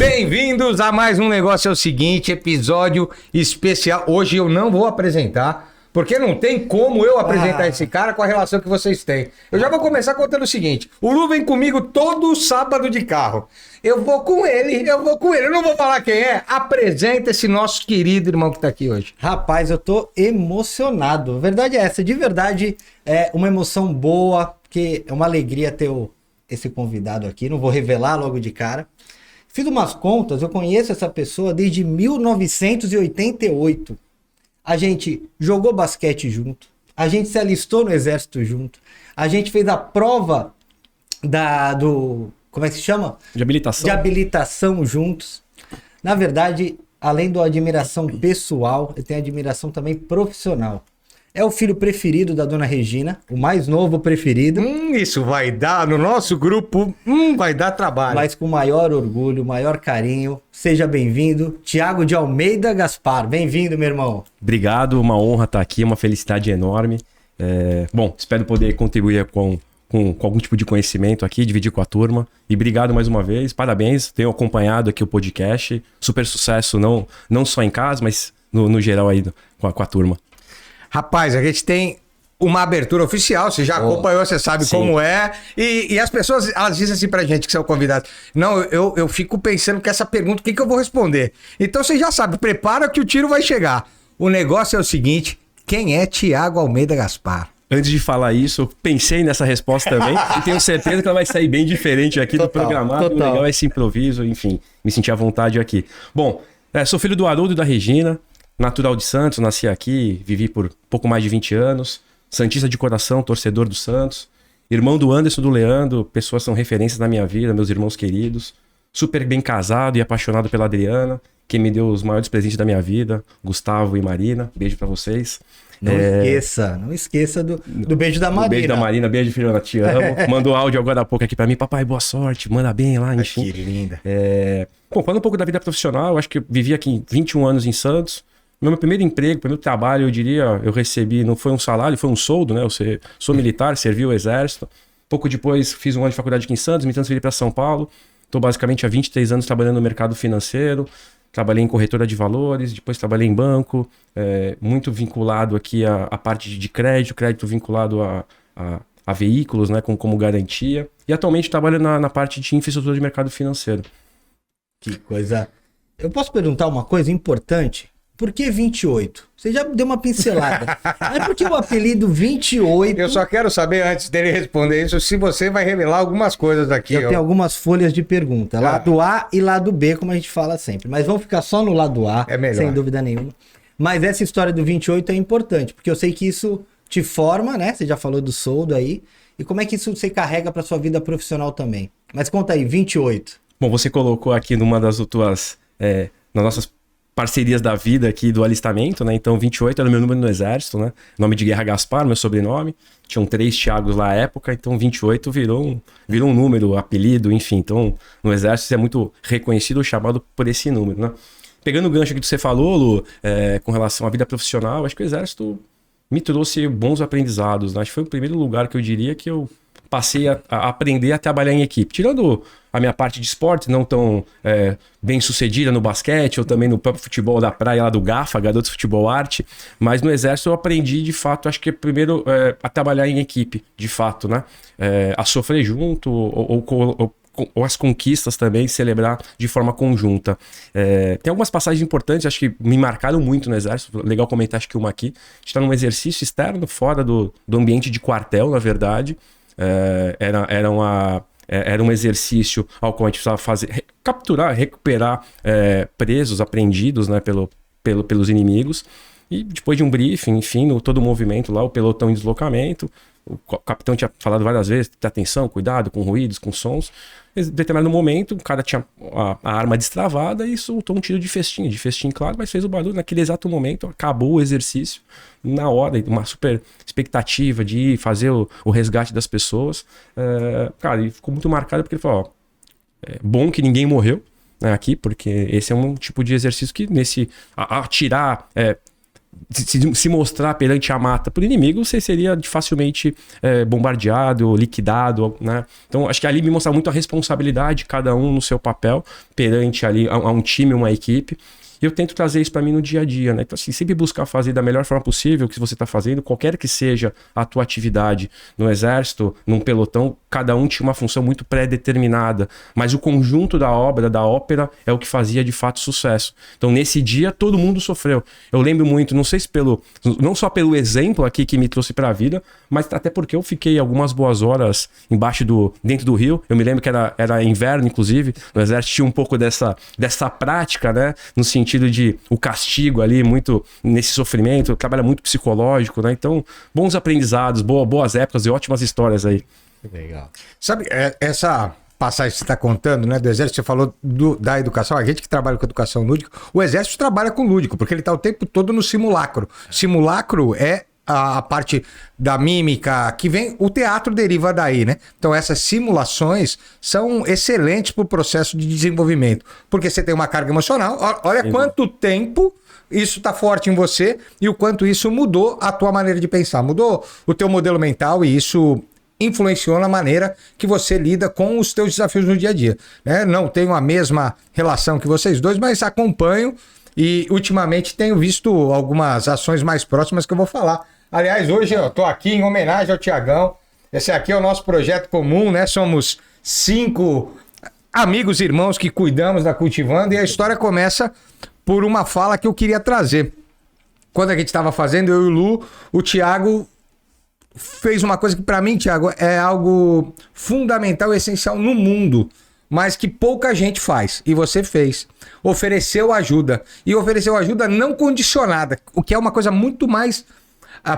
Bem-vindos a mais um Negócio é o Seguinte, episódio especial. Hoje eu não vou apresentar, porque não tem como eu apresentar esse cara com a relação que vocês têm. Eu já vou começar contando o seguinte. O Lu vem comigo todo sábado de carro. Eu vou com ele. Eu não vou falar quem é. Apresenta esse nosso querido irmão que tá aqui hoje. Rapaz, eu tô emocionado. A verdade é essa. De verdade, é uma emoção boa, porque é uma alegria ter esse convidado aqui. Não vou revelar logo de cara. Fiz umas contas, eu conheço essa pessoa desde 1988. A gente jogou basquete junto, a gente se alistou no exército junto, a gente fez a prova como é que se chama? De habilitação. De habilitação juntos. Na verdade, além da admiração pessoal, eu tenho admiração também profissional. É o filho preferido da dona Regina, o mais novo preferido. Isso vai dar, no nosso grupo, vai dar trabalho. Mas com maior orgulho, maior carinho. Seja bem-vindo, Thiago de Almeida Gaspar. Bem-vindo, meu irmão. Obrigado, uma honra estar aqui, uma felicidade enorme. Bom, espero poder contribuir com algum tipo de conhecimento aqui, dividir com a turma. E obrigado mais uma vez, parabéns. Tenho acompanhado aqui o podcast. Super sucesso, não só em casa, mas no geral aí com a turma. Rapaz, a gente tem uma abertura oficial, você já acompanhou, você sabe como é. E as pessoas, elas dizem assim pra gente que são convidados. Não, eu fico pensando que essa pergunta, o que eu vou responder? Então você já sabe, prepara que o tiro vai chegar. O negócio é o seguinte, quem é Thiago Almeida Gaspar? Antes de falar isso, eu pensei nessa resposta também e tenho certeza que ela vai sair bem diferente aqui do programado. O legal é esse improviso, enfim, me senti à vontade aqui. Bom, sou filho do Haroldo e da Regina. Natural de Santos, nasci aqui, vivi por pouco mais de 20 anos. Santista de coração, torcedor do Santos. Irmão do Anderson e do Leandro, pessoas são referências na minha vida, meus irmãos queridos. Super bem casado e apaixonado pela Adriana, que me deu os maiores presentes da minha vida. Gustavo e Marina, beijo pra vocês. Não esqueça do beijo da Marina. Beijo da Marina, beijo, filhona, te amo. Mandou áudio agora há pouco aqui pra mim. Papai, boa sorte, manda bem lá, enfim. Que linda. Bom, falando um pouco da vida profissional, eu acho que eu vivi aqui 21 anos em Santos. Meu primeiro emprego, primeiro trabalho, eu diria, eu recebi, não foi um salário, foi um soldo, né? Eu sou militar, servi o exército. Pouco depois fiz um ano de faculdade aqui em Santos, me transferi para São Paulo. Estou basicamente há 23 anos trabalhando no mercado financeiro. Trabalhei em corretora de valores, depois trabalhei em banco, muito vinculado aqui à parte de crédito vinculado a veículos, né? Como garantia. E atualmente trabalho na parte de infraestrutura de mercado financeiro. Que coisa... Eu posso perguntar uma coisa importante? Por que 28? Você já deu uma pincelada. Mas por que o apelido 28? Eu só quero saber, antes dele responder isso, se você vai revelar algumas coisas aqui. Eu tenho algumas folhas de pergunta. Lado A e lado B, como a gente fala sempre. Mas vamos ficar só no lado A, sem dúvida nenhuma. Mas essa história do 28 é importante, porque eu sei que isso te forma, né? Você já falou do soldo aí. E como é que isso você carrega para sua vida profissional também? Mas conta aí, 28. Bom, você colocou aqui numa das tuas... nas nossas parcerias da vida aqui do alistamento, né? Então 28 era o meu número no exército, né? Nome de guerra Gaspar, meu sobrenome. Tinham 3 Thiagos lá à época, então 28 virou um número, apelido, enfim. Então no exército você é muito reconhecido ou chamado por esse número, né? Pegando o gancho que você falou, Lu, com relação à vida profissional, acho que o exército me trouxe bons aprendizados, né? Acho que foi o primeiro lugar que eu diria que eu passei a aprender a trabalhar em equipe. Tirando a minha parte de esporte, não tão bem sucedida no basquete, ou também no próprio futebol da praia lá do GAFA, Garotos Futebol Arte, mas no exército eu aprendi, de fato, acho que primeiro a trabalhar em equipe, de fato, né? A sofrer junto, ou as conquistas também, celebrar de forma conjunta. Tem algumas passagens importantes, acho que me marcaram muito no exército, legal comentar acho que uma aqui. A gente está num exercício externo, fora do ambiente de quartel, na verdade. Era um exercício ao qual a gente precisava capturar, recuperar presos, apreendidos, né, pelos inimigos. E depois de um briefing, enfim, todo o movimento lá, o pelotão em deslocamento, o capitão tinha falado várias vezes, ter atenção, cuidado com ruídos, com sons. Em determinado momento, o cara tinha a arma destravada e soltou um tiro de festim, claro, mas fez o barulho. Naquele exato momento, acabou o exercício, na hora, uma super expectativa de ir fazer o resgate das pessoas. Cara, ele ficou muito marcado porque ele falou, bom que ninguém morreu, né, aqui, porque esse é um tipo de exercício que atirar se mostrar perante a mata por inimigo, você seria facilmente bombardeado, liquidado, né? Então, acho que ali me mostra muito a responsabilidade, cada um no seu papel, perante ali a um time, uma equipe. E eu tento trazer isso para mim no dia a dia, né? Então, assim, sempre buscar fazer da melhor forma possível o que você está fazendo, qualquer que seja a tua atividade no exército, num pelotão, cada um tinha uma função muito pré-determinada, mas o conjunto da obra, da ópera, é o que fazia de fato sucesso. Então, nesse dia, todo mundo sofreu. Eu lembro muito, não sei se não só pelo exemplo aqui que me trouxe para a vida, mas até porque eu fiquei algumas boas horas dentro do rio. Eu me lembro que era inverno, inclusive, no exército tinha um pouco dessa prática, né? No sentido de o castigo ali, muito nesse sofrimento, trabalha muito psicológico, né? Então, bons aprendizados, boas épocas e ótimas histórias aí. Legal. Sabe, essa passagem que você está contando, né, do exército, você falou da educação, a gente que trabalha com educação lúdica, o exército trabalha com lúdico, porque ele está o tempo todo no simulacro. Simulacro é a parte da mímica que vem, o teatro deriva daí, né? Então essas simulações são excelentes para o processo de desenvolvimento, porque você tem uma carga emocional, olha quanto tempo isso está forte em você e o quanto isso mudou a tua maneira de pensar, mudou o teu modelo mental e isso influenciou na maneira que você lida com os teus desafios no dia a dia, né? Não tenho a mesma relação que vocês dois, mas acompanho. E ultimamente tenho visto algumas ações mais próximas que eu vou falar. Aliás, hoje eu tô aqui em homenagem ao Tiagão. Esse aqui é o nosso projeto comum, né? Somos 5 amigos e irmãos que cuidamos da Cultivando e a história começa por uma fala que eu queria trazer. Quando a gente estava fazendo, eu e o Lu, o Thiago fez uma coisa que para mim, Thiago, é algo fundamental e essencial no mundo, mas que pouca gente faz, e você fez. Ofereceu ajuda, e ofereceu ajuda não condicionada, o que é uma coisa muito mais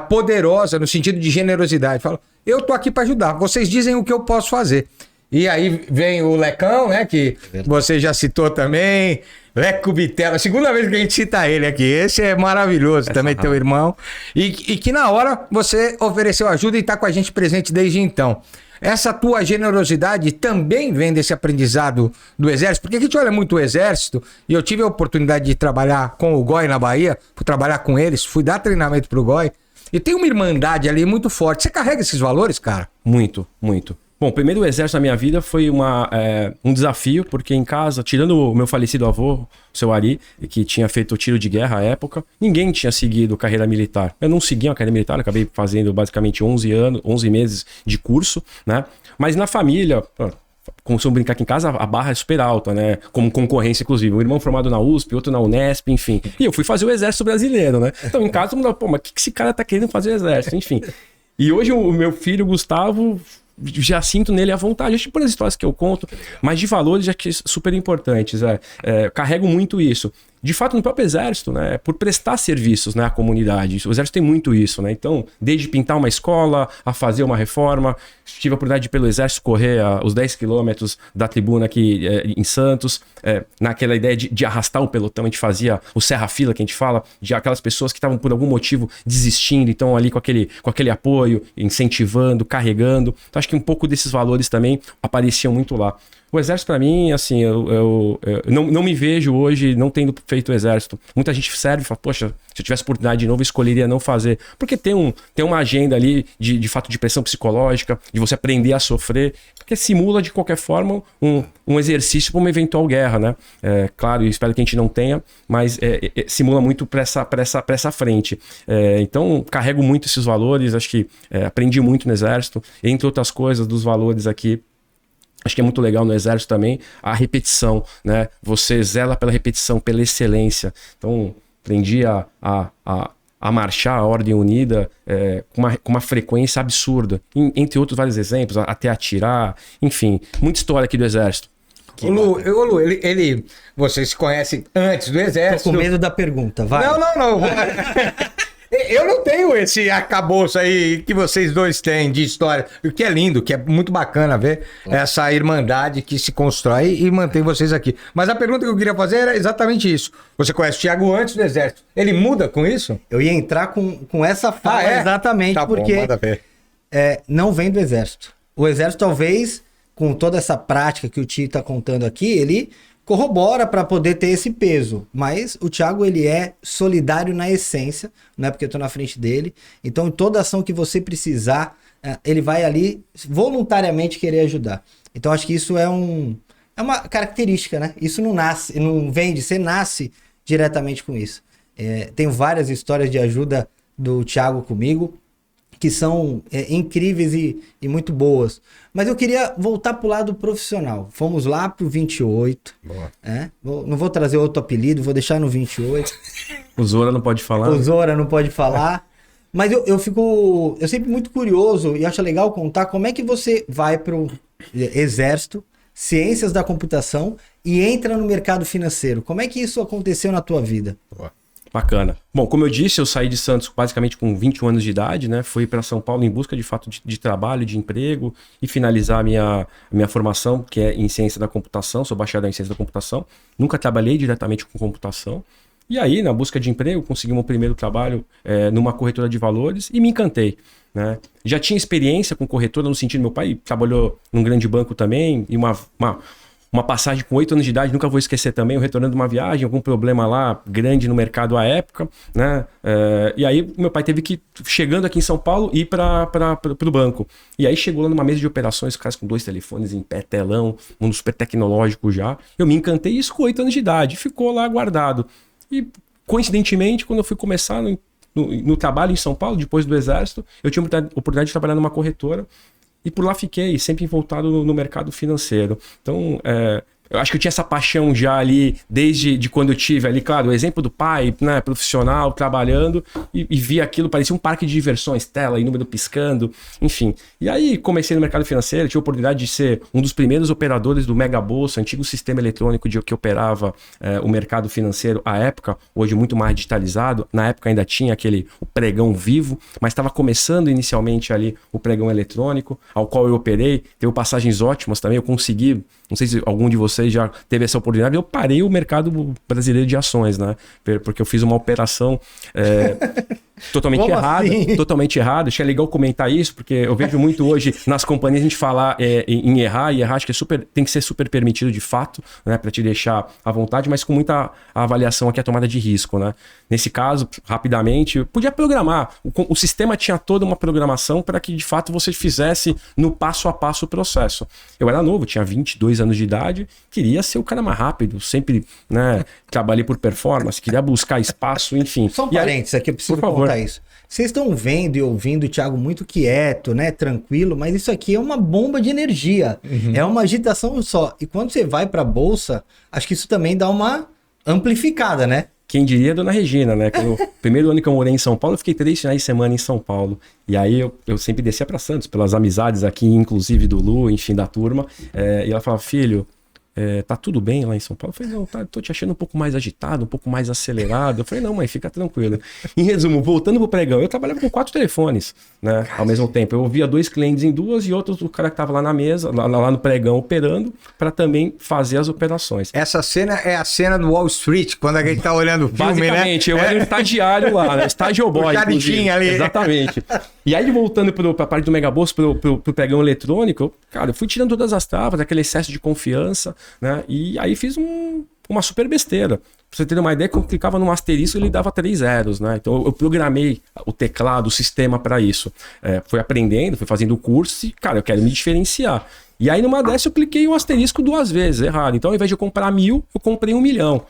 poderosa no sentido de generosidade. Fala, eu tô aqui para ajudar, vocês dizem o que eu posso fazer. E aí vem o Lecão, né, que você já citou também, Leco Bitelo, a segunda vez que a gente cita ele aqui, esse é maravilhoso, também teu irmão, e que na hora você ofereceu ajuda e tá com a gente presente desde então. Essa tua generosidade também vem desse aprendizado do Exército, porque a gente olha muito o Exército, e eu tive a oportunidade de trabalhar com o GOI na Bahia, fui trabalhar com eles, fui dar treinamento pro GOI, e tem uma irmandade ali muito forte. Você carrega esses valores, cara? Muito, muito. Bom, primeiro o Exército na minha vida foi um desafio, porque em casa, tirando o meu falecido avô, o seu Ari, que tinha feito tiro de guerra à época, ninguém tinha seguido carreira militar. Eu não segui uma carreira militar, acabei fazendo basicamente 11 meses de curso, né? Mas na família, começou a brincar aqui em casa, a barra é super alta, né? Como concorrência, inclusive. Um irmão formado na USP, outro na Unesp, enfim. E eu fui fazer o Exército Brasileiro, né? Então em casa, todo mundo, pô, mas o que esse cara tá querendo fazer o Exército? Enfim. E hoje o meu filho, Gustavo, já sinto nele a vontade, acho que por as histórias que eu conto, mas de valores já que super importantes. Carrego muito isso. De fato, no próprio Exército, né, por prestar serviços, né, à comunidade. O Exército tem muito isso, né? Então, desde pintar uma escola, a fazer uma reforma, tive a oportunidade de pelo Exército correr os 10 quilômetros da tribuna aqui em Santos, naquela ideia de arrastar o pelotão, a gente fazia o serra-fila, que a gente fala, de aquelas pessoas que estavam por algum motivo desistindo, então ali com aquele apoio, incentivando, carregando. Então, acho que um pouco desses valores também apareciam muito lá. O Exército, para mim, assim, eu não me vejo hoje não tendo feito o Exército. Muita gente serve e fala, poxa, se eu tivesse oportunidade de novo, eu escolheria não fazer. Porque tem uma agenda ali de fato de pressão psicológica, de você aprender a sofrer, porque simula de qualquer forma um exercício para uma eventual guerra, né? Claro, eu espero que a gente não tenha, mas simula muito para essa frente. Então, carrego muito esses valores, acho que aprendi muito no Exército, entre outras coisas, dos valores aqui. Acho que é muito legal no Exército também a repetição, né? Você zela pela repetição, pela excelência. Então, aprendi a marchar a ordem unida com uma frequência absurda. Entre outros vários exemplos, até atirar, enfim, muita história aqui do Exército. Ô Lu, vocês se conhecem antes do Exército. Tô com medo da pergunta, vai. Não. Eu não tenho esse arcabouço aí que vocês dois têm de história, o que é lindo, que é muito bacana ver essa irmandade que se constrói e mantém vocês aqui. Mas a pergunta que eu queria fazer era exatamente isso. Você conhece o Thiago antes do Exército, ele muda com isso? Eu ia entrar com essa fala exatamente, tá porque não vem do Exército. O Exército talvez, com toda essa prática que o Tio tá contando aqui, ele corrobora para poder ter esse peso. Mas o Thiago, ele é solidário na essência, não é porque eu tô na frente dele. Então, em toda ação que você precisar, ele vai ali voluntariamente querer ajudar. Então, acho que isso é uma característica, né? Isso não vem de você nasce diretamente com isso. Tenho várias histórias de ajuda do Thiago comigo, que são incríveis e muito boas. Mas eu queria voltar para o lado profissional. Fomos lá para o 28. Não vou trazer outro apelido, vou deixar no 28. O Zora não pode falar. O Zora não pode falar. Mas eu sempre muito curioso e acho legal contar como é que você vai para o Exército, Ciências da Computação e entra no mercado financeiro. Como é que isso aconteceu na tua vida? Bacana. Bom, como eu disse, eu saí de Santos basicamente com 21 anos de idade, né? Fui para São Paulo em busca de fato de trabalho, de emprego e finalizar a minha formação, que é em ciência da computação. Sou bacharel em ciência da computação. Nunca trabalhei diretamente com computação. E aí, na busca de emprego, consegui meu primeiro trabalho numa corretora de valores e me encantei, né? Já tinha experiência com corretora no sentido, meu pai trabalhou num grande banco também e uma passagem com 8 anos de idade, nunca vou esquecer também, eu retornando de uma viagem, algum problema lá grande no mercado à época, né? E aí meu pai teve que, chegando aqui em São Paulo, ir para o banco. E aí chegou lá numa mesa de operações, os caras com 2 telefones em pé, telão, um super tecnológico já. Eu me encantei, isso com 8 anos de idade, ficou lá guardado. E coincidentemente, quando eu fui começar no trabalho em São Paulo, depois do Exército, eu tinha a oportunidade de trabalhar numa corretora. E por lá fiquei, sempre voltado no mercado financeiro. Então, eu acho que eu tinha essa paixão já ali, desde quando eu tive ali, claro, o exemplo do pai, né, profissional, trabalhando, e via aquilo, parecia um parque de diversões, tela e número piscando, enfim. E aí comecei no mercado financeiro, tive a oportunidade de ser um dos primeiros operadores do Mega Bolsa, antigo sistema eletrônico que operava o mercado financeiro à época, hoje muito mais digitalizado. Na época ainda tinha o pregão vivo, mas estava começando inicialmente ali o pregão eletrônico, ao qual eu operei, teve passagens ótimas também, eu consegui, não sei se algum de vocês já teve essa oportunidade, eu parei o mercado brasileiro de ações, né? Porque eu fiz uma operação totalmente errada. Assim? Totalmente errada. Acho que é legal comentar isso, porque eu vejo muito hoje nas companhias a gente falar em errar, e errar acho que tem que ser super permitido de fato, né? Para te deixar à vontade, mas com muita avaliação aqui, a tomada de risco, né? Nesse caso, rapidamente, eu podia programar. O sistema tinha toda uma programação para que de fato você fizesse no passo a passo o processo. Eu era novo, tinha 22 anos de idade, queria ser o cara mais rápido, sempre, né, trabalhei por performance, queria buscar espaço, enfim. Só um parênteses aqui, eu preciso contar isso. Vocês estão vendo e ouvindo o Thiago muito quieto, né, tranquilo, mas isso aqui é uma bomba de energia, é uma agitação só. E quando você vai para a bolsa, acho que isso também dá uma amplificada, né? Quem diria, dona Regina, né? No primeiro ano que eu morei em São Paulo, eu fiquei 3 finais de semana em São Paulo. E aí eu sempre descia para Santos, pelas amizades aqui, inclusive do Lu, enfim, da turma. E ela falava, filho, tá tudo bem lá em São Paulo? Eu falei, não, tô te achando um pouco mais agitado, um pouco mais acelerado. Eu falei, não, mãe, fica tranquilo. Em resumo, voltando pro pregão, eu trabalhava com 4 telefones, né, ao mesmo tempo. Eu ouvia 2 clientes em 2 e outros, o cara que tava lá na mesa, lá no pregão, operando, para também fazer as operações. Essa cena é a cena do Wall Street, quando a gente tá olhando o filme, basicamente, né? Eu era um estagiário lá, né? Estágio boy. Ali. Exatamente. E aí, voltando pra parte do Mega Bolsa, pro pregão eletrônico, cara, eu fui tirando todas as travas, aquele excesso de confiança, né? E aí fiz uma super besteira. Pra você ter uma ideia, quando eu clicava no asterisco, ele dava 3 zeros, né? Então eu programei o teclado, o sistema para isso. Fui aprendendo, fui fazendo o curso e, cara, eu quero me diferenciar. E aí numa dessa eu cliquei um asterisco 2 vezes, errado. Então ao invés de eu comprar 1000, eu comprei 1 milhão.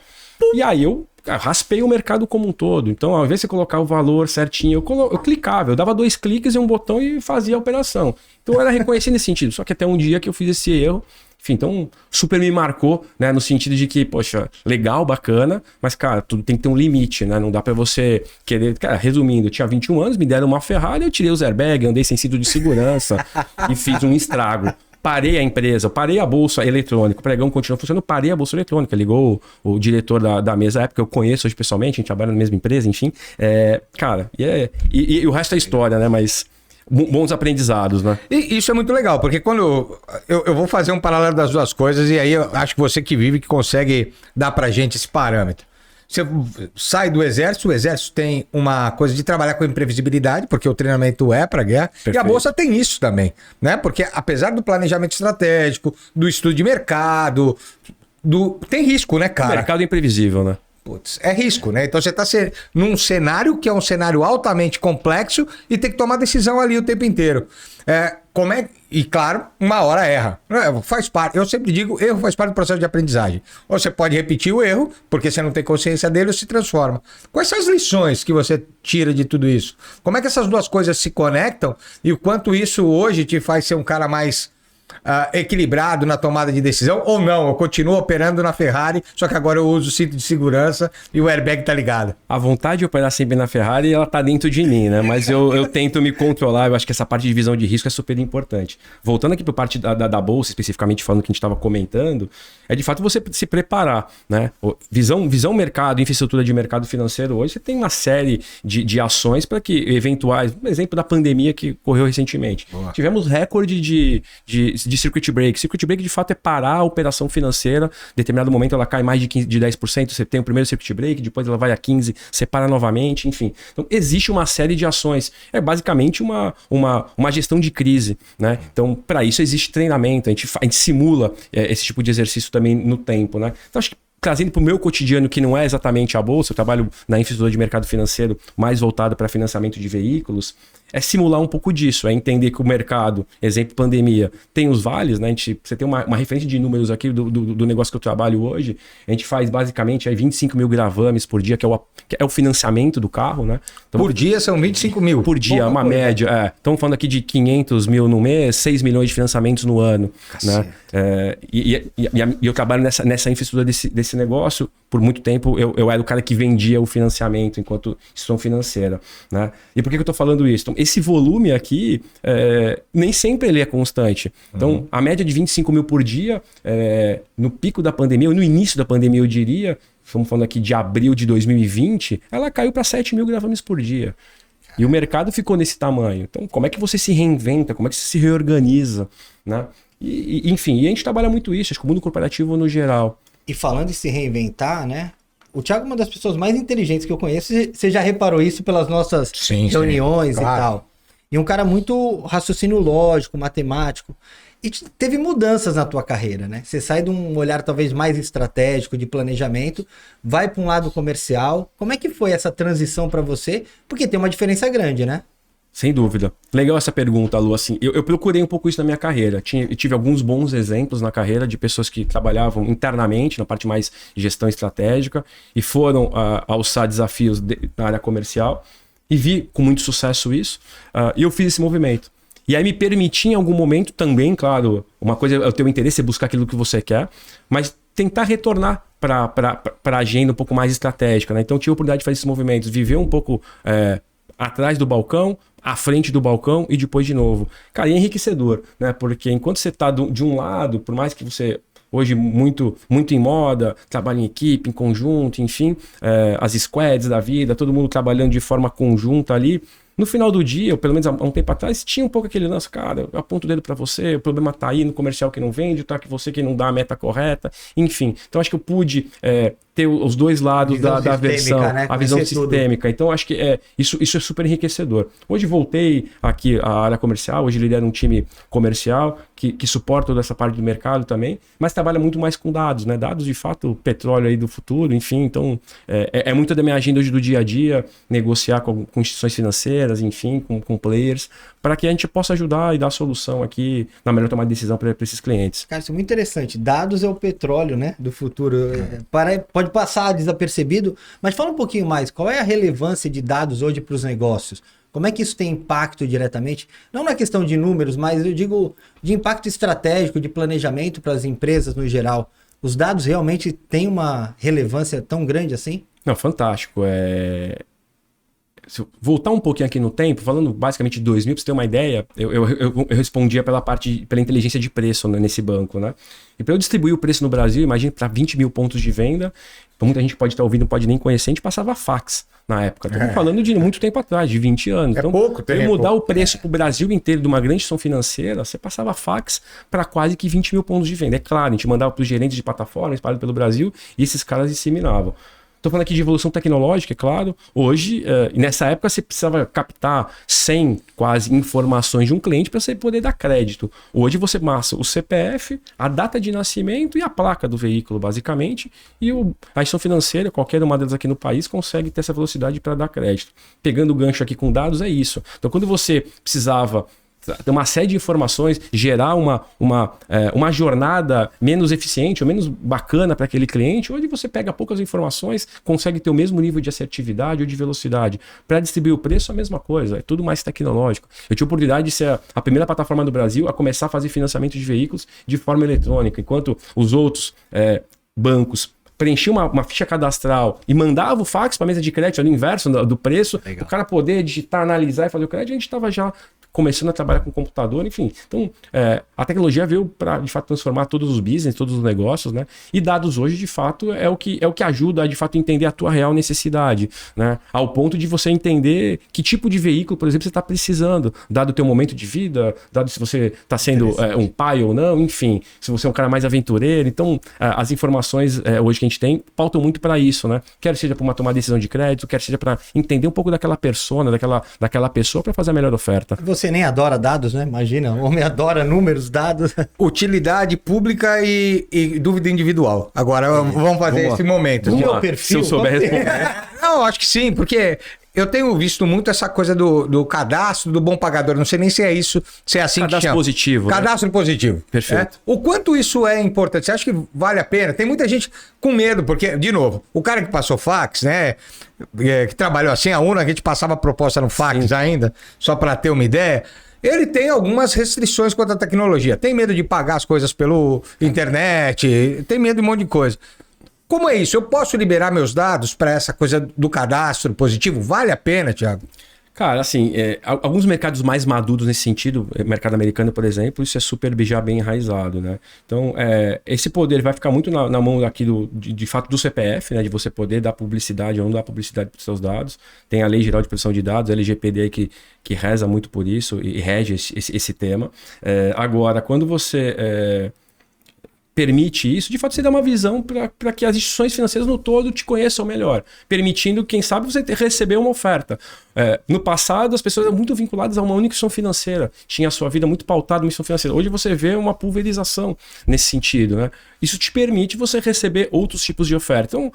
E aí eu raspei o mercado como um todo. Então, ao invés de você colocar o valor certinho, eu clicava, eu dava 2 cliques em um botão e fazia a operação. Então, eu era reconhecido nesse sentido. Só que até um dia que eu fiz esse erro, enfim, então super me marcou, né, no sentido de que, poxa, legal, bacana, mas, cara, tudo tem que ter um limite, né? Não dá pra você querer... Cara, resumindo, eu tinha 21 anos, me deram uma Ferrari, eu tirei os airbags, andei sem cinto de segurança e fiz um estrago. Parei a empresa, parei a bolsa eletrônica, o pregão continuou funcionando, parei a bolsa eletrônica, ligou o diretor da mesa, época eu conheço hoje pessoalmente, a gente trabalha na mesma empresa, enfim. Cara, e o resto é história, né? Mas bons aprendizados, né? E isso é muito legal, porque quando eu vou fazer um paralelo das duas coisas, e aí eu acho que você que vive, que consegue dar pra gente esse parâmetro. Você sai do exército, o exército tem uma coisa de trabalhar com imprevisibilidade, porque o treinamento é para guerra, perfeito. E a bolsa tem isso também, né? Porque apesar do planejamento estratégico, do estudo de mercado, Tem risco, né, cara? O mercado é imprevisível, né? Putz, é risco, né? Então você está num cenário que é um cenário altamente complexo e tem que tomar decisão ali o tempo inteiro. E claro, uma hora erra. Faz parte. Eu sempre digo, erro faz parte do processo de aprendizagem. Ou você pode repetir o erro, porque você não tem consciência dele, ou se transforma. Quais são as lições que você tira de tudo isso? Como é que essas duas coisas se conectam e o quanto isso hoje te faz ser um cara mais equilibrado na tomada de decisão, ou não, eu continuo operando na Ferrari, só que agora eu uso o cinto de segurança e o airbag tá ligado. A vontade de operar sempre na Ferrari, ela tá dentro de mim, né? Mas eu tento me controlar, eu acho que essa parte de visão de risco é super importante. Voltando aqui para a parte da bolsa, especificamente falando que a gente estava comentando, é de fato você se preparar, né? Visão mercado, infraestrutura de mercado financeiro hoje, você tem uma série de ações para que eventuais, por exemplo da pandemia que ocorreu recentemente. Boa. Tivemos recorde de circuit break. Circuit break, de fato, é parar a operação financeira. Em determinado momento, ela cai mais de 10%. Você tem o primeiro circuit break, depois ela vai a 15%, você para novamente, enfim. Então, existe uma série de ações. É basicamente uma gestão de crise, né? Então, para isso, existe treinamento. A gente simula esse tipo de exercício também no tempo, né? Então, acho que trazendo para o meu cotidiano, que não é exatamente a bolsa, eu trabalho na infraestrutura de mercado financeiro mais voltado para financiamento de veículos, é simular um pouco disso, é entender que o mercado, exemplo pandemia, tem os vales, né? Você tem uma referência de números aqui do negócio que eu trabalho hoje, a gente faz basicamente 25 mil gravames por dia, que é o financiamento do carro, né? Então, por dia são 25 mil? Por dia, uma média. Estamos falando aqui de 500 mil no mês, 6 milhões de financiamentos no ano. Né? E eu trabalho nessa infraestrutura desse negócio. Por muito tempo eu era o cara que vendia o financiamento enquanto instituição financeira. Né? E por que eu estou falando isso? Então, esse volume aqui, nem sempre ele é constante. Então, a média de 25 mil por dia, no pico da pandemia, ou no início da pandemia, eu diria, estamos falando aqui de abril de 2020, ela caiu para 7 mil gravames por dia. E o mercado ficou nesse tamanho. Então, como é que você se reinventa? Como é que você se reorganiza? Né? Enfim, e a gente trabalha muito isso, acho que o mundo corporativo no geral. E falando em se reinventar, né? O Thiago é uma das pessoas mais inteligentes que eu conheço. Você já reparou isso pelas nossas reuniões, claro. E tal. E um cara muito raciocínio lógico, matemático. E teve mudanças na tua carreira, né? Você sai de um olhar talvez mais estratégico, de planejamento, vai para um lado comercial. Como é que foi essa transição para você? Porque tem uma diferença grande, né? Sem dúvida. Legal essa pergunta, Lu. Assim, eu procurei um pouco isso na minha carreira. Eu tive alguns bons exemplos na carreira de pessoas que trabalhavam internamente, na parte mais de gestão estratégica, e foram alçar desafios na área comercial. E vi com muito sucesso isso. E eu fiz esse movimento. E aí me permiti em algum momento também, claro, uma coisa é o teu interesse, é buscar aquilo que você quer, mas tentar retornar para a agenda um pouco mais estratégica. Né? Então eu tive a oportunidade de fazer esses movimentos, viver um pouco atrás do balcão, à frente do balcão e depois de novo. Cara, é enriquecedor, né? Porque enquanto você está de um lado, por mais que você hoje muito em moda, trabalha em equipe, em conjunto, enfim, as squads da vida, todo mundo trabalhando de forma conjunta ali. No final do dia, ou pelo menos há um tempo atrás, tinha um pouco aquele lance, cara, eu aponto o dedo para você, o problema tá aí no comercial que não vende, tá que você que não dá a meta correta, enfim. Então acho que eu pude ter os dois lados da versão, né? A visão sistêmica. Então acho que isso é super enriquecedor. Hoje voltei aqui à área comercial, hoje lidero um time comercial que suporta toda essa parte do mercado também, mas trabalha muito mais com dados, né? Dados de fato, petróleo aí do futuro, enfim. Então é muito da minha agenda hoje do dia a dia, negociar com instituições financeiras, enfim, com players, para que a gente possa ajudar e dar solução aqui na melhor tomada de decisão para esses clientes. Cara, isso é muito interessante. Dados é o petróleo, né, do futuro. Pode passar desapercebido, mas fala um pouquinho mais. Qual é a relevância de dados hoje para os negócios? Como é que isso tem impacto diretamente? Não na questão de números, mas eu digo de impacto estratégico, de planejamento para as empresas no geral. Os dados realmente têm uma relevância tão grande assim? Não, fantástico. Se eu voltar um pouquinho aqui no tempo, falando basicamente de 2000, para você ter uma ideia, eu respondia pela inteligência de preço, né, nesse banco, né? E para eu distribuir o preço no Brasil, imagine para 20 mil pontos de venda, então muita gente pode estar ouvindo, não pode nem conhecer, a gente passava fax na época. Estamos falando de muito tempo atrás, de 20 anos. Então, pouco tempo. Para mudar o preço para o Brasil inteiro de uma grande instituição financeira, você passava fax para quase que 20 mil pontos de venda. É claro, a gente mandava para os gerentes de plataforma espalhados pelo Brasil e esses caras disseminavam. Estou falando aqui de evolução tecnológica, é claro. Hoje, nessa época, você precisava captar 100 quase informações de um cliente para você poder dar crédito. Hoje você massa o CPF, a data de nascimento e a placa do veículo, basicamente, e a instituição financeira, qualquer uma delas aqui no país, consegue ter essa velocidade para dar crédito. Pegando o gancho aqui com dados, é isso. Então, quando você precisava ter uma série de informações, gerar uma jornada menos eficiente ou menos bacana para aquele cliente, hoje você pega poucas informações, consegue ter o mesmo nível de assertividade ou de velocidade. Para distribuir o preço, a mesma coisa, é tudo mais tecnológico. Eu tive a oportunidade de ser a primeira plataforma do Brasil a começar a fazer financiamento de veículos de forma eletrônica, enquanto os outros bancos preenchia uma ficha cadastral e mandava o fax para a mesa de crédito, ali inverso do preço, o cara poder digitar, analisar e fazer o crédito, a gente estava já começando a trabalhar com computador, enfim. Então, a tecnologia veio para, de fato, transformar todos os business, todos os negócios, né? E dados hoje, de fato, é o que ajuda a, de fato, entender a tua real necessidade, né? Ao ponto de você entender que tipo de veículo, por exemplo, você está precisando, dado o teu momento de vida, dado se você está sendo um pai ou não, enfim, se você é um cara mais aventureiro. Então, as informações hoje que a gente tem pautam muito para isso, né? Quer seja para uma tomada de decisão de crédito, quer seja para entender um pouco daquela persona, daquela pessoa para fazer a melhor oferta. Você nem adora dados, né? Imagina, o homem adora números, dados. Utilidade pública e dúvida individual. Agora, vamos fazer esse momento. O meu perfil... Se eu souber responder. Não, acho que sim, porque... Eu tenho visto muito essa coisa do cadastro do bom pagador. Não sei nem se é isso, se é assim cadastro que chama. Positivo. Cadastro positivo. Perfeito. O quanto isso é importante? Você acha que vale a pena? Tem muita gente com medo, porque, de novo, o cara que passou fax, né? Que trabalhou assim, a UNA, a gente passava proposta no fax ainda, só para ter uma ideia. Ele tem algumas restrições quanto à tecnologia. Tem medo de pagar as coisas pelo internet, tem medo de um monte de coisa. Como é isso? Eu posso liberar meus dados para essa coisa do cadastro positivo? Vale a pena, Thiago? Cara, assim, alguns mercados mais maduros nesse sentido, mercado americano, por exemplo, isso é super já bem enraizado, né? Então, esse poder vai ficar muito na mão aqui de fato do CPF, né? De você poder dar publicidade ou não dar publicidade para os seus dados. Tem a Lei Geral de Proteção de Dados, a LGPD aí que reza muito por isso e rege esse tema. Agora, quando você... permite isso, de fato você dá uma visão para que as instituições financeiras no todo te conheçam melhor, permitindo, quem sabe, você receber uma oferta. No passado, as pessoas eram muito vinculadas a uma única instituição financeira, tinha a sua vida muito pautada numa instituição financeira. Hoje você vê uma pulverização nesse sentido, né? Isso te permite você receber outros tipos de oferta. Então,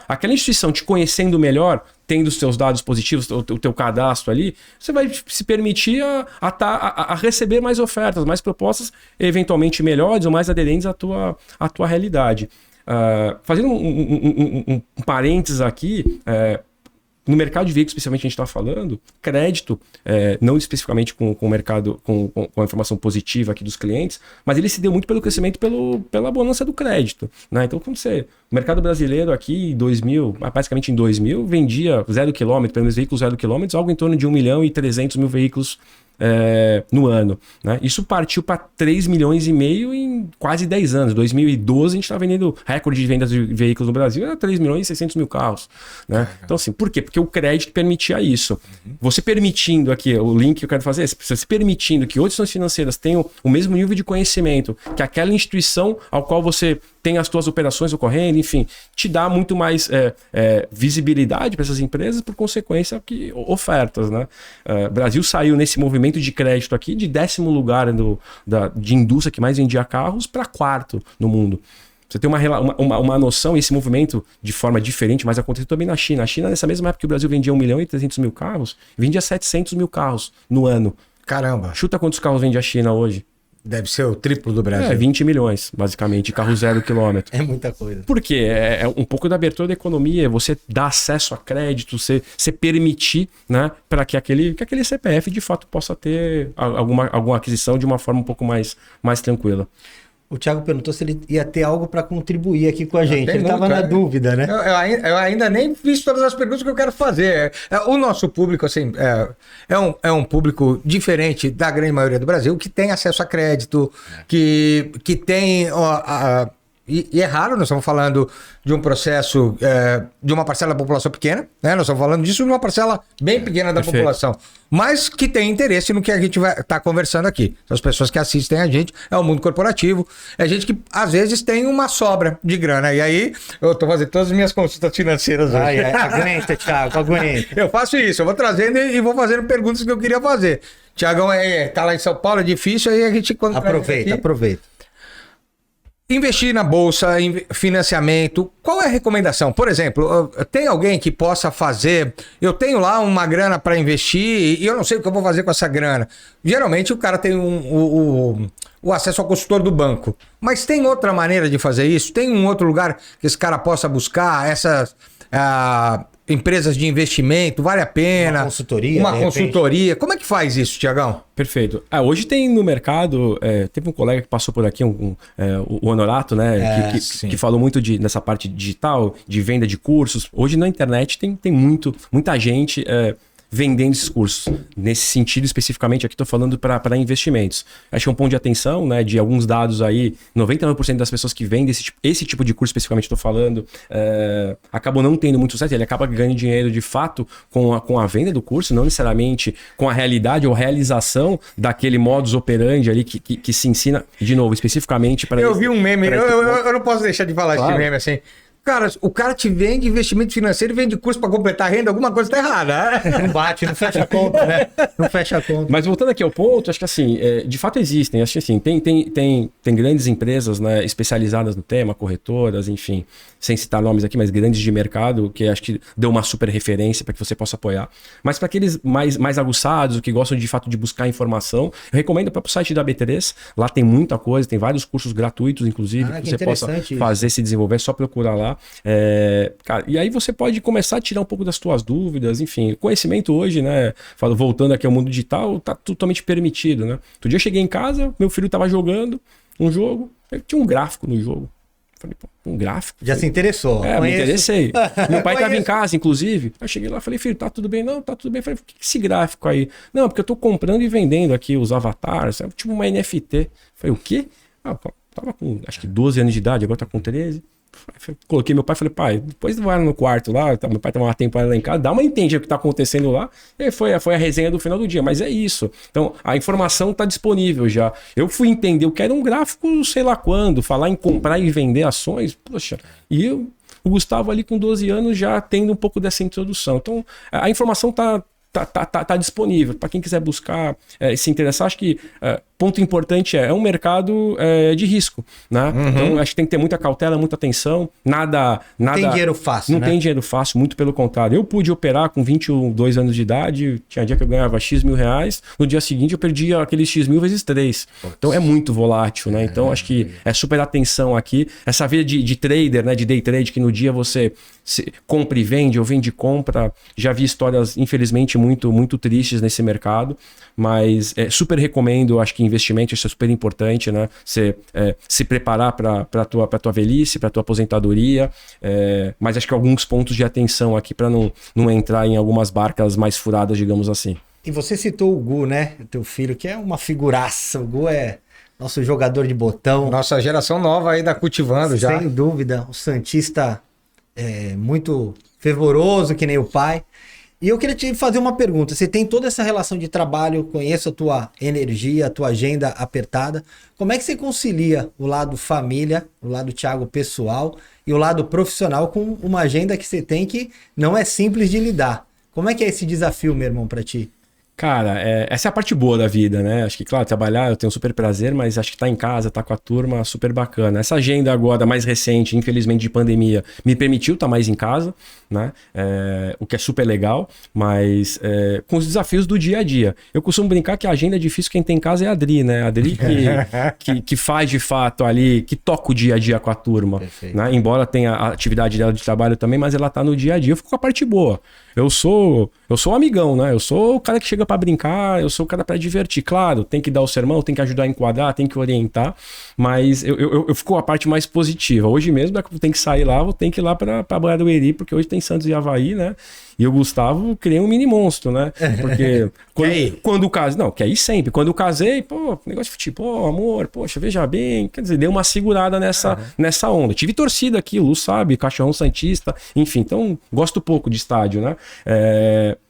aquela instituição te conhecendo melhor, tendo os seus dados positivos, o teu cadastro ali, você vai se permitir a receber mais ofertas, mais propostas, eventualmente melhores ou mais aderentes à tua realidade. Fazendo um parênteses aqui, no mercado de veículos, especialmente, a gente está falando, crédito, não especificamente com o mercado, com a informação positiva aqui dos clientes, mas ele se deu muito pelo crescimento, pela bonança do crédito, né? Então, o mercado brasileiro aqui, basicamente em 2000, vendia 0 km, pelo menos veículos 0 km, algo em torno de 1.300.000 veículos no ano, né? Isso partiu para 3,5 milhões em quase 10 anos. Em 2012 a gente estava vendendo recorde de vendas de veículos no Brasil, era 3.600.000 carros, né? Então assim, por quê? Porque o crédito permitia isso. Você permitindo aqui, o link que eu quero fazer é, você permitindo que outras instituições financeiras tenham o mesmo nível de conhecimento que aquela instituição ao qual você tem as suas operações ocorrendo, enfim, te dá muito mais visibilidade para essas empresas, por consequência, que ofertas, né? O Brasil saiu nesse movimento de crédito aqui de 10º lugar de indústria que mais vendia carros para 4º no mundo. Você tem uma noção, esse movimento de forma diferente, mas aconteceu também na China. A China, nessa mesma época que o Brasil vendia 1.300.000 carros, vendia 700.000 carros no ano. Caramba! Chuta quantos carros vende a China hoje? Deve ser o triplo do Brasil. 20 milhões, basicamente, de carro 0 km. É muita coisa. Por quê? É um pouco da abertura da economia, você dá acesso a crédito, você permitir, né, para que aquele CPF de fato possa ter alguma aquisição de uma forma um pouco mais tranquila. O Thiago perguntou se ele ia ter algo para contribuir aqui com a gente. Ele estava na dúvida, né? Eu ainda nem fiz todas as perguntas que eu quero fazer. O nosso público, assim, é um público diferente da grande maioria do Brasil, que tem acesso a crédito, que tem E é raro, nós estamos falando de um processo, de uma parcela da população pequena, né? Nós estamos falando disso de uma parcela bem pequena da população, mas que tem interesse no que a gente vai estar conversando aqui. São as pessoas que assistem a gente, é o mundo corporativo, é gente que às vezes tem uma sobra de grana. E aí, eu estou fazendo todas as minhas consultas financeiras hoje. Aguenta, Thiago, aguenta. Eu faço isso, eu vou trazendo e vou fazendo perguntas que eu queria fazer. Tiagão tá lá em São Paulo, é difícil, aí a gente... Aproveita. Investir na bolsa, financiamento, qual é a recomendação? Por exemplo, tem alguém que possa fazer... Eu tenho lá uma grana para investir e eu não sei o que eu vou fazer com essa grana. Geralmente o cara tem o acesso ao consultor do banco. Mas tem outra maneira de fazer isso? Tem um outro lugar que esse cara possa buscar essas... empresas de investimento, vale a pena. Uma consultoria. Como é que faz isso, Tiagão? Perfeito. Hoje tem no mercado, teve um colega que passou por aqui, o Honorato, né? Que falou muito nessa parte digital, de venda de cursos. Hoje na internet tem muita gente vendendo esses cursos. Nesse sentido, especificamente, aqui estou falando para investimentos. Acho que é um ponto de atenção, né, de alguns dados aí, 99% das pessoas que vendem esse tipo de curso, especificamente estou falando, acabam não tendo muito sucesso. Ele acaba ganhando dinheiro, de fato, com a venda do curso, não necessariamente com a realidade ou realização daquele modus operandi ali que se ensina, de novo, especificamente para... Eu vi um meme, eu não posso deixar de falar esse meme assim... Cara, o cara te vende investimento financeiro e vende curso para completar a renda, alguma coisa tá errada. Não bate, não fecha a conta, né? Não fecha a conta. Mas voltando aqui ao ponto, acho que assim, de fato existem. Acho que assim, tem grandes empresas, né, especializadas no tema, corretoras, enfim, sem citar nomes aqui, mas grandes de mercado, que acho que deu uma super referência para que você possa apoiar. Mas para aqueles mais aguçados, que gostam de fato de buscar informação, eu recomendo para o site da B3. Lá tem muita coisa, tem vários cursos gratuitos, inclusive, que você possa fazer, se desenvolver, é só procurar lá. Cara, e aí você pode começar a tirar um pouco das tuas dúvidas, enfim. O conhecimento hoje, né? Voltando aqui ao mundo digital, tá totalmente permitido, né? Outro dia eu cheguei em casa, meu filho tava jogando um jogo, tinha um gráfico no jogo. Falei, pô, um gráfico? Já se interessou. Me interessei. Meu pai tava em casa, inclusive. Eu cheguei lá, falei, filho, tá tudo bem? Não, tá tudo bem. Falei, o que é esse gráfico aí? Não, porque eu tô comprando e vendendo aqui os avatares, tipo uma NFT. Falei, o quê? Tava com, acho que 12 anos de idade, agora tá com 13. Coloquei meu pai e falei, pai, depois vai no quarto lá, meu pai tava uma temporada lá em casa, dá uma entende o que tá acontecendo lá. E aí foi a resenha do final do dia, mas é isso. Então, a informação tá disponível já. Eu fui entender o que era um gráfico, sei lá quando, falar em comprar e vender ações, poxa, e o Gustavo ali com 12 anos já tendo um pouco dessa introdução. Então, a informação tá disponível para quem quiser buscar se interessar. Acho que ponto importante é um mercado de risco, né? Uhum. Então acho que tem que ter muita cautela, muita atenção. Nada tem dinheiro fácil, não, né? Tem dinheiro fácil, muito pelo contrário. Eu pude operar com 22 anos de idade, tinha dia que eu ganhava X mil reais, no dia seguinte eu perdia aqueles X mil vezes 3. Então é muito volátil, né? Então acho que é super atenção aqui. Essa vida de trader, né? De day trade, que no dia você compra e vende, ou vende e compra. Já vi histórias, infelizmente, muito tristes nesse mercado, mas super recomendo. Acho que investimento, isso é super importante, né? Você se preparar para tua velhice, para tua aposentadoria, mas acho que alguns pontos de atenção aqui para não entrar em algumas barcas mais furadas, digamos assim. E você citou o Gu, né? Teu filho, que é uma figuraça. O Gu é nosso jogador de botão. Nossa geração nova aí da cultivando já. Sem dúvida, o santista muito fervoroso, que nem o pai. E eu queria te fazer uma pergunta. Você tem toda essa relação de trabalho, conheço a tua energia, a tua agenda apertada. Como é que você concilia o lado família, o lado Thiago pessoal e o lado profissional com uma agenda que você tem que não é simples de lidar? Como é que é esse desafio, meu irmão, para ti? Cara, essa é a parte boa da vida, né? Acho que, claro, trabalhar eu tenho um super prazer, mas acho que tá em casa, tá com a turma, super bacana. Essa agenda agora mais recente, infelizmente de pandemia, me permitiu estar mais em casa, né? O que é super legal, mas com os desafios do dia a dia. Eu costumo brincar que a agenda difícil quem tem em casa é a Adri, né? A Adri que faz de fato ali, que toca o dia a dia com a turma, né? Embora tenha a atividade dela de trabalho também, mas ela tá no dia a dia. Eu fico com a parte boa. Eu sou um amigão, né? Eu sou o cara que chega cara pra brincar, eu sou o cara pra divertir. Claro, tem que dar o sermão, tem que ajudar a enquadrar, tem que orientar, mas eu fico a parte mais positiva. Hoje mesmo, tem que sair lá, vou ter que ir lá pra Barueri, porque hoje tem Santos e Avaí, né? E o Gustavo criei um mini monstro, né? Porque quando casei... Não, quer ir sempre. Quando eu casei, pô, negócio de futebol, amor, poxa, veja bem. Quer dizer, deu uma segurada nessa onda. Tive torcida aqui, o Lu sabe, Cachorrão Santista, enfim. Então, gosto pouco de estádio, né?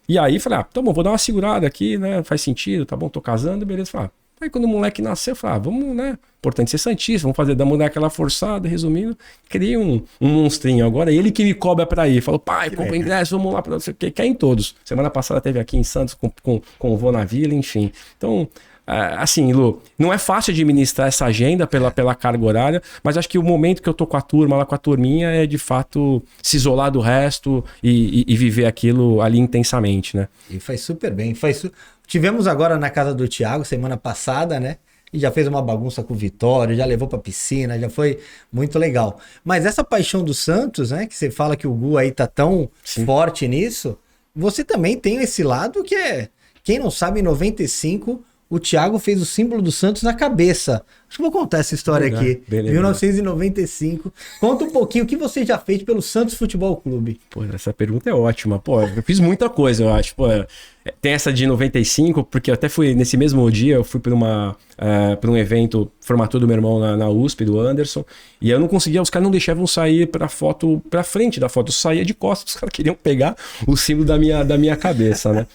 E aí, falei, tá bom, vou dar uma segurada aqui, né? Faz sentido, tá bom, tô casando, beleza. Falei, aí quando o moleque nasceu, eu falei, vamos, né? Importante ser santista, vamos dar aquela forçada, resumindo. Criei um monstrinho agora, ele que me cobra pra ir. Falou, pai, compra ingresso, vamos lá pra você. Quer em todos. Semana passada teve aqui em Santos com o Vô na Vila, enfim. Então, assim, Lu, não é fácil administrar essa agenda pela carga horária, mas acho que o momento que eu tô com a turma, lá com a turminha, é de fato se isolar do resto e viver aquilo ali intensamente, né? E faz super bem. Tivemos agora na casa do Thiago, semana passada, né? E já fez uma bagunça com o Vitória, já levou pra piscina, já foi muito legal. Mas essa paixão do Santos, né? Que você fala que o Gu aí tá tão forte nisso, você também tem esse lado que é... Quem não sabe, em 95... O Thiago fez o símbolo do Santos na cabeça. Acho que vou contar essa história aqui. 1995. Conta um pouquinho o que você já fez pelo Santos Futebol Clube. Pô, essa pergunta é ótima. Pô, eu fiz muita coisa, eu acho. Pô, tem essa de 95, porque eu até fui, nesse mesmo dia, eu fui para um evento, formatura do meu irmão na USP, do Anderson, e eu não conseguia, os caras não deixavam sair pra foto, pra frente da foto, eu saía de costas, os caras queriam pegar o símbolo da minha cabeça, né?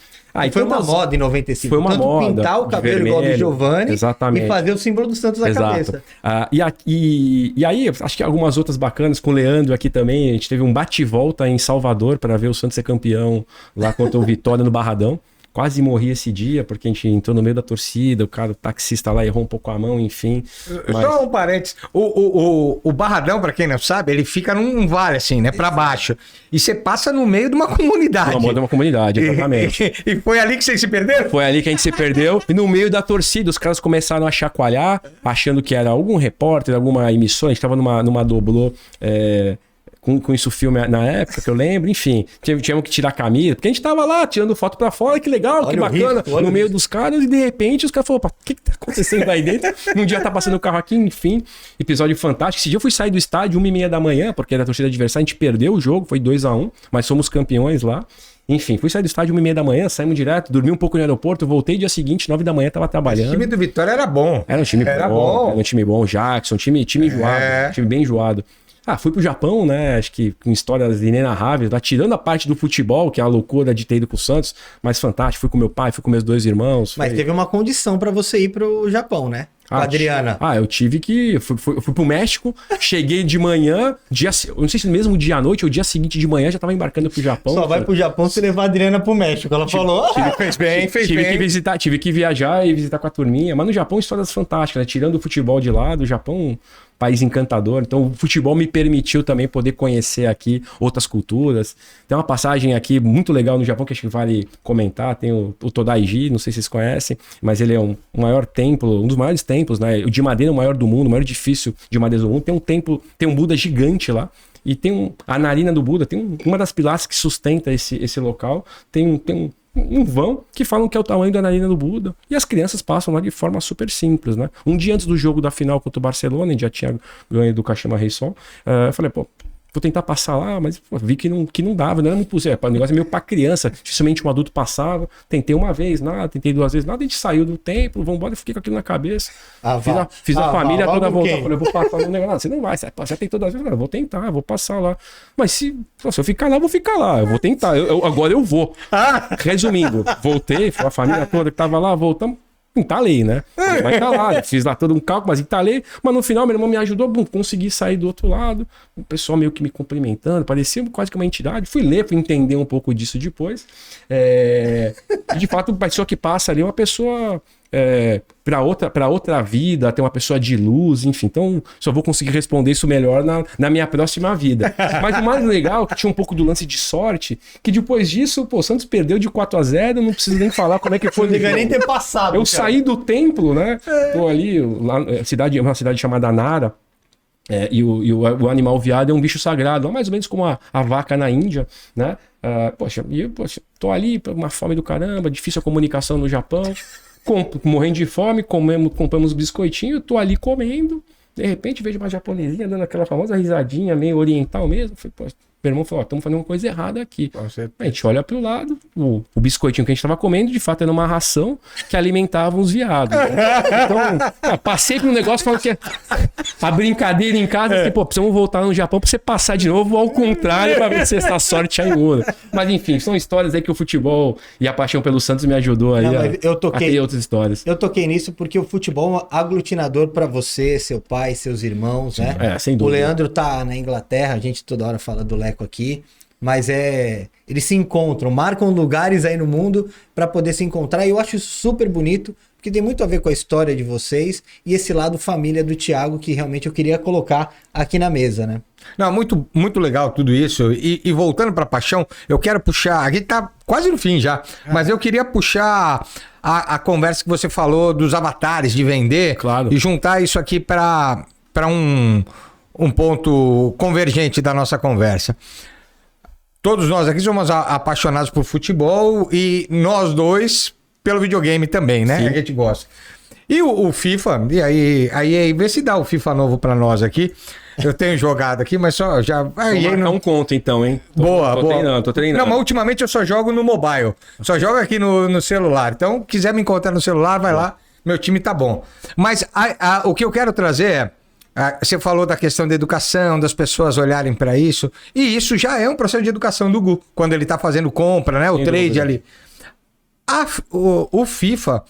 Foi uma moda em 95. Foi uma moda. Pintar o cabelo igual do Giovanni e fazer o símbolo do Santos na cabeça. E aí, acho que algumas outras bacanas, com o Leandro aqui também, a gente teve um bate-volta em Salvador para ver o Santos ser campeão lá contra o Vitória no Barradão. Quase morri esse dia, porque a gente entrou no meio da torcida, o taxista lá errou um pouco a mão, enfim. Só um parênteses. O Barradão, pra quem não sabe, ele fica num vale, assim, né? Pra baixo. E você passa no meio de uma comunidade. No meio de uma comunidade, exatamente. E foi ali que vocês se perderam? Foi ali que a gente se perdeu. E no meio da torcida, os caras começaram a chacoalhar, achando que era algum repórter, alguma emissora. A gente tava numa doblô... Com isso filme na época, que eu lembro, enfim, tínhamos que tirar a camisa, porque a gente tava lá tirando foto pra fora, que legal, olha que bacana, no meio dos caras, e de repente os caras falaram, o que tá acontecendo aí dentro? Um dia tá passando o carro aqui, enfim, episódio fantástico. Esse dia eu fui sair do estádio 1h30 da manhã, porque era a torcida adversária, a gente perdeu o jogo, foi 2-1, mas somos campeões lá. Enfim, fui sair do estádio 1h30 da manhã, saímos direto, dormi um pouco no aeroporto, voltei dia seguinte, 9 da manhã, tava trabalhando. O time do Vitória era bom. Era um time bom. Era um time bom, Jackson, time enjoado, time bem enjoado. Fui pro Japão, né? Acho que com histórias inenarráveis, lá, tirando a parte do futebol, que é a loucura de ter ido pro Santos, mas fantástico. Fui com meu pai, fui com meus 2 irmãos. Mas teve uma condição pra você ir pro Japão, né? Com a Adriana. Eu tive que... Eu fui pro México, cheguei de manhã, eu não sei se no mesmo dia à noite ou dia seguinte de manhã, já tava embarcando pro Japão. Só vai pro Japão se levar a Adriana pro México, ela falou. Fez bem. Tive que viajar e visitar com a turminha, mas no Japão histórias fantásticas, né? Tirando o futebol de lado, o Japão... país encantador, então o futebol me permitiu também poder conhecer aqui outras culturas. Tem uma passagem aqui muito legal no Japão que acho que vale comentar, tem o Todaiji, não sei se vocês conhecem, mas ele é um maior templo, um dos maiores templos, né? O de madeira é o maior do mundo, o maior edifício de madeira do mundo, tem um templo, tem um Buda gigante lá, e tem a narina do Buda, tem uma das pilastras que sustenta esse local, tem um vão que falam que é o tamanho da narina do Buda. E as crianças passam lá de forma super simples, né? Um dia antes do jogo da final contra o Barcelona, a gente já tinha ganho do Kashima Reysol. Eu falei, vou tentar passar lá, mas vi que não dava, não era muito possível. O negócio é meio pra criança. Dificilmente um adulto passava. Tentei uma vez, nada. Tentei 2 vezes, nada. A gente saiu do templo, vambora, fiquei com aquilo na cabeça. Fiz a família toda voltar. Falei, eu vou passar no negócio. Você não vai, você tem todas as vezes. Eu vou tentar, vou passar lá. Mas se eu ficar lá, eu vou ficar lá. Eu vou tentar. Agora eu vou. Resumindo, voltei, a família toda que tava lá, voltamos. Entalei, né? Vai entalar, fiz lá todo um cálculo, mas entalei. Mas no final, meu irmão me ajudou, consegui sair do outro lado. O pessoal meio que me cumprimentando, parecia quase que uma entidade. Fui entender um pouco disso depois. De fato, a pessoa que passa ali é uma pessoa para outra vida, tem uma pessoa de luz, enfim. Então, só vou conseguir responder isso melhor na minha próxima vida. Mas o mais legal, que tinha um pouco do lance de sorte, que depois disso, o Santos perdeu de 4-0, não preciso nem falar como é que foi. Não devia nem ter passado. Eu saí do templo, né? Tô ali, uma cidade chamada Nara. E o animal veado é um bicho sagrado, mais ou menos como a vaca na Índia, né? Poxa, tô ali, uma fome do caramba, difícil a comunicação no Japão, morrendo de fome, compramos biscoitinho, tô ali comendo, de repente vejo uma japonesinha dando aquela famosa risadinha meio oriental mesmo, falei, poxa, meu irmão falou, estamos fazendo uma coisa errada aqui. A gente olha pro lado, o biscoitinho que a gente estava comendo, de fato, era uma ração que alimentava os viados. Né? Então, passei por um negócio falando que a brincadeira em casa é que, precisamos voltar no Japão para você passar de novo ao contrário para ver se essa sorte aí muda. Mas enfim, são histórias aí que o futebol e a paixão pelo Santos me ajudou aí a ter outras histórias. Eu toquei nisso porque o futebol é um aglutinador para você, seu pai, seus irmãos, né? Sem dúvida. O Leandro tá na Inglaterra, a gente toda hora fala do Leco aqui, mas eles se encontram, marcam lugares aí no mundo para poder se encontrar, e eu acho isso super bonito, porque tem muito a ver com a história de vocês e esse lado família do Thiago que realmente eu queria colocar aqui na mesa, né? Não, muito, muito legal tudo isso. E voltando para paixão, eu quero puxar, aqui tá quase no fim já, mas eu queria puxar a conversa que você falou dos avatares de vender, claro, e juntar isso aqui para um ponto convergente da nossa conversa. Todos nós aqui somos apaixonados por futebol e nós dois pelo videogame também, né? Sim. A gente gosta. E o FIFA, e aí vê se dá o FIFA novo para nós aqui. Eu tenho jogado aqui, mas só já... Não conta então, hein? Boa. Tô treinando. Não, mas ultimamente eu só jogo no mobile. Só jogo aqui no celular. Então, quiser me encontrar no celular, vai lá. Meu time tá bom. Mas o que eu quero trazer você falou da questão da educação, das pessoas olharem para isso. E isso já é um processo de educação do Gu, quando ele tá fazendo compra, né? O trade ali. O FIFA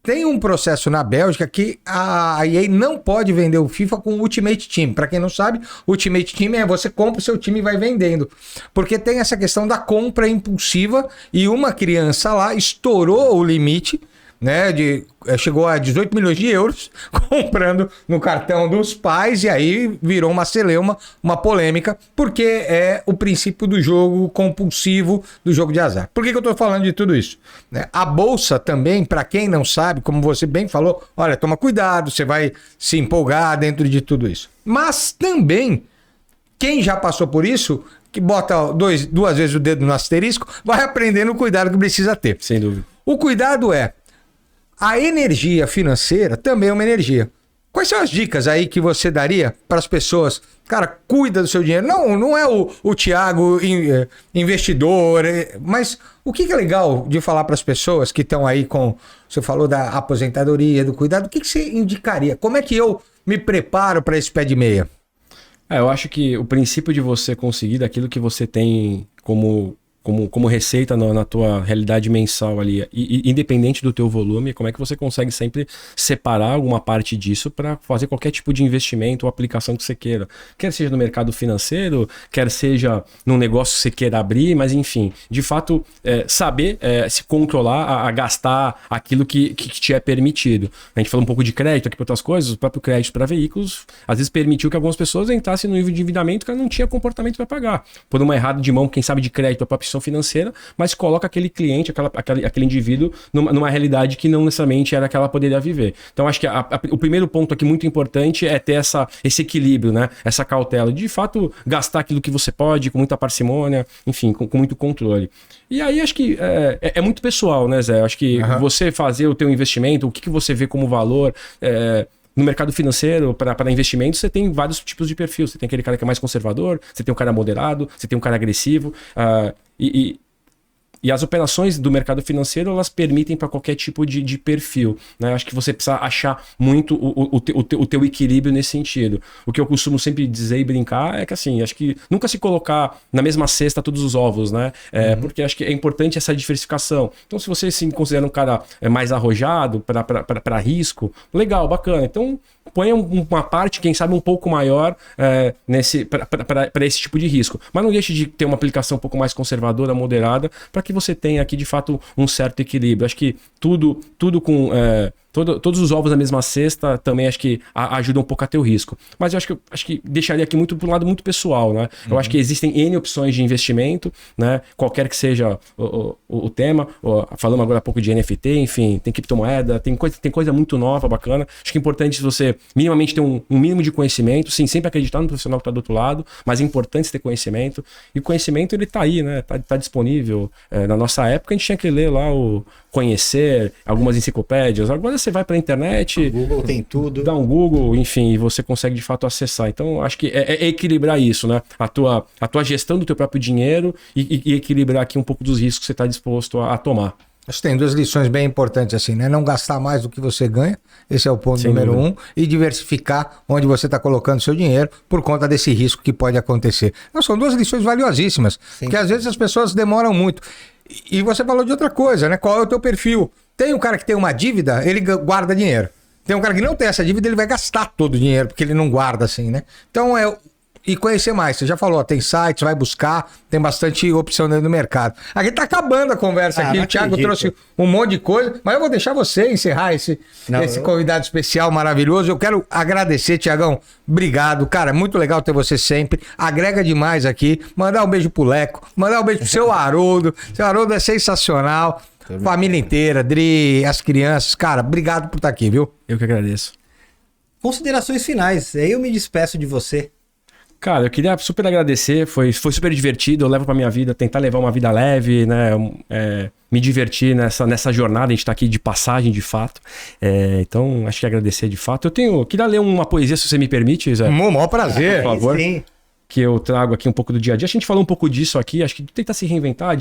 tem um processo na Bélgica que a EA não pode vender o FIFA com o Ultimate Team. Para quem não sabe, o Ultimate Team é você compra o seu time e vai vendendo. Porque tem essa questão da compra impulsiva e uma criança lá estourou o limite, né, chegou a 18 milhões de euros comprando no cartão dos pais, e aí virou uma celeuma, uma polêmica, porque é o princípio do jogo compulsivo, do jogo de azar. Por que eu tô falando de tudo isso? A bolsa também, para quem não sabe, como você bem falou, olha, toma cuidado, você vai se empolgar dentro de tudo isso. Mas também, quem já passou por isso, que bota duas vezes o dedo no asterisco, vai aprendendo o cuidado que precisa ter. Sem dúvida. O cuidado a energia financeira também é uma energia. Quais são as dicas aí que você daria para as pessoas? Cara, cuida do seu dinheiro. Não é o Thiago investidor, mas o que é legal de falar para as pessoas que estão aí com... Você falou da aposentadoria, do cuidado. O que você indicaria? Como é que eu me preparo para esse pé de meia? Eu acho que o princípio de você conseguir daquilo que você tem como receita na tua realidade mensal ali, e independente do teu volume, como é que você consegue sempre separar alguma parte disso para fazer qualquer tipo de investimento ou aplicação que você queira. Quer seja no mercado financeiro, quer seja num negócio que você queira abrir, mas enfim, de fato, saber se controlar a gastar aquilo que te é permitido. A gente falou um pouco de crédito aqui para outras coisas, o próprio crédito para veículos, às vezes permitiu que algumas pessoas entrassem no nível de endividamento que ela não tinha comportamento para pagar. Por uma errada de mão, quem sabe de crédito, a própria financeira, mas coloca aquele cliente, aquele indivíduo numa realidade que não necessariamente era que ela poderia viver. Então acho que o primeiro ponto aqui muito importante é ter esse equilíbrio, né? Essa cautela, de fato gastar aquilo que você pode, com muita parcimônia, enfim, com muito controle. E aí acho que é muito pessoal, né, Zé? Acho que você fazer o teu investimento, o que você vê como valor... No mercado financeiro, para investimentos, você tem vários tipos de perfil. Você tem aquele cara que é mais conservador, você tem um cara moderado, você tem um cara agressivo. E as operações do mercado financeiro, elas permitem para qualquer tipo de perfil, né? Acho que você precisa achar muito o teu equilíbrio nesse sentido. O que eu costumo sempre dizer e brincar é que, assim, acho que nunca se colocar na mesma cesta todos os ovos, né? Porque acho que é importante essa diversificação. Então, se você se considera um cara mais arrojado para risco, legal, bacana. Então, ponha uma parte, quem sabe, um pouco maior para esse tipo de risco. Mas não deixe de ter uma aplicação um pouco mais conservadora, moderada, para que você tenha aqui, de fato, um certo equilíbrio. Acho que tudo todos os ovos na mesma cesta também acho que ajudam um pouco a ter o risco. Mas eu acho que deixaria aqui muito para um lado muito pessoal, né? Eu acho que existem N opções de investimento, né? Qualquer que seja o tema. Falamos agora há pouco de NFT, enfim, tem criptomoeda, tem coisa muito nova, bacana. Acho que é importante você minimamente ter um mínimo de conhecimento, sim, sempre acreditar no profissional que está do outro lado, mas é importante ter conhecimento. E o conhecimento, ele tá aí, né? Tá disponível. Na nossa época, a gente tinha que ler lá conhecer algumas enciclopédias. Agora você vai para a internet, o Google tem tudo, dá um Google, enfim, e você consegue de fato acessar. Então acho que é equilibrar isso, né? A tua gestão do teu próprio dinheiro e equilibrar aqui um pouco dos riscos que você está disposto a tomar. Acho que tem 2 lições bem importantes assim, né? Não gastar mais do que você ganha, esse é o ponto número 1, e diversificar onde você está colocando seu dinheiro por conta desse risco que pode acontecer. Então, são 2 lições valiosíssimas, porque às vezes as pessoas demoram muito. E você falou de outra coisa, né? Qual é o teu perfil? Tem um cara que tem uma dívida, ele guarda dinheiro. Tem um cara que não tem essa dívida, ele vai gastar todo o dinheiro, porque ele não guarda assim, né? Então E conhecer mais, você já falou, tem sites, vai buscar, tem bastante opção dentro do mercado. Aqui tá acabando a conversa aqui, o Thiago trouxe um monte de coisa, mas eu vou deixar você encerrar esse convidado especial maravilhoso. Eu quero agradecer, Thiagão, obrigado, cara, muito legal ter você sempre, agrega demais aqui, mandar um beijo pro Leco, mandar um beijo pro seu Haroldo é sensacional, família inteira, Dri, as crianças, cara, obrigado por estar aqui, viu? Eu que agradeço. Considerações finais, aí eu me despeço de você. Cara, eu queria super agradecer, foi super divertido, eu levo pra minha vida, tentar levar uma vida leve, né, me divertir nessa jornada, a gente tá aqui de passagem de fato, então acho que agradecer de fato. Queria ler uma poesia, se você me permite, Zé. Maior prazer. Por favor, sim. Que eu trago aqui um pouco do dia a dia. A gente falou um pouco disso aqui, acho que tentar se reinventar,